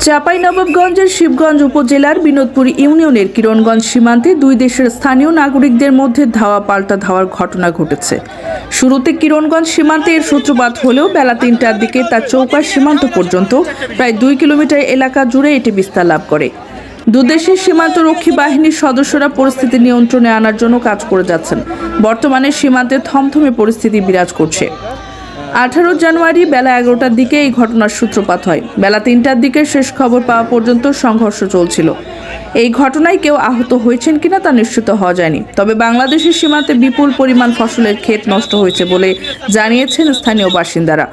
চাঁপাইনবাবগঞ্জের শিবগঞ্জ উপজেলার বিনোদপুর ইউনিয়নের কিরণগঞ্জ সীমান্তে দুই দেশের স্থানীয় নাগরিকদের মধ্যে ধাওয়া পাল্টা ধাওয়ার ঘটনা ঘটেছে। শুরুতে কিরণগঞ্জ সীমান্তে এর সূত্রপাত হলেও বেলা ৩টার দিকে তা চৌকা সীমান্ত পর্যন্ত প্রায় ২ কিলোমিটার এলাকা জুড়ে এটি বিস্তার লাভ করে। দুদেশের সীমান্তরক্ষী বাহিনীর সদস্যরা পরিস্থিতি নিয়ন্ত্রণে আনার জন্য কাজ করে যাচ্ছেন। বর্তমানে সীমান্তে থমথমে পরিস্থিতি বিরাজ করছে। 18 জানুয়ারি বেলা 11টার দিকে এই ঘটনার সূত্রপাত হয়। বেলা 3টার দিকে শেষ খবর পাওয়া পর্যন্ত সংঘর্ষ চলছিল। এই ঘটনায় কেউ আহত হয়েছেন কিনা তা নিশ্চিত হওয়া যায়নি। তবে বাংলাদেশের সীমান্তে বিপুল পরিমাণ ফসলের ক্ষেত নষ্ট হয়েছে বলে জানিয়েছেন স্থানীয় বাসিন্দারা।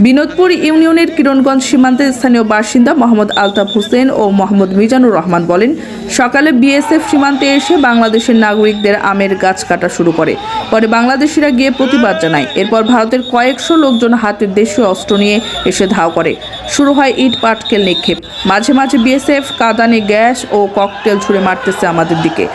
বিনোদপুর ইউনিয়নের কিরণগঞ্জ সীমান্তের স্থানীয় বাসিন্দা মোহাম্মদ আলতাফ হোসেন ও মোহাম্মদ মিজানুর রহমান বলেন, সকালে বিএসএফ সীমান্তে এসে বাংলাদেশের নাগরিকদের আমের গাছ কাটা শুরু করে। পরে বাংলাদেশিরা গিয়ে প্রতিবাদ জানায়। এরপর ভারতের কয়েকশো লোকজন হাতে দেশীয় অস্ত্র নিয়ে এসে ধাও করে। শুরু হয় ইট পাটকেল নিক্ষেপ। মাঝে মাঝে বিএসএফ কাঁদানে গ্যাস ও ককটেল ছুড়ে মারতেছে আমাদের দিকে।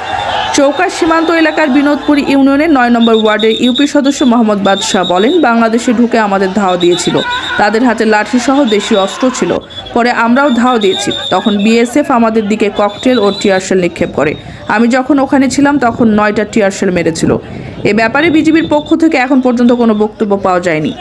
চৌকা সীমান্ত এলাকার বিনোদপুর ইউনিয়নের ৯ নম্বর ওয়ার্ডের ইউপি সদস্য মোহাম্মদ বাদশাহ বলেন, বাংলাদেশে ঢুকে আমাদের ধাওয়া দিয়েছিল। তাদের হাতে লাঠি সহ দেশীয় অস্ত্র ছিল। পরে আমরাও ধাওয়া দিয়েছি। তখন বিএসএফ আমাদের দিকে ককটেল ও টিয়ারশেল নিক্ষেপ করে। আমি যখন ওখানে ছিলাম তখন 9টা টিয়ারশেল মেরেছিল। এ ব্যাপারে বিজিবির পক্ষ থেকে এখন পর্যন্ত কোনো বক্তব্য পাওয়া যায়নি।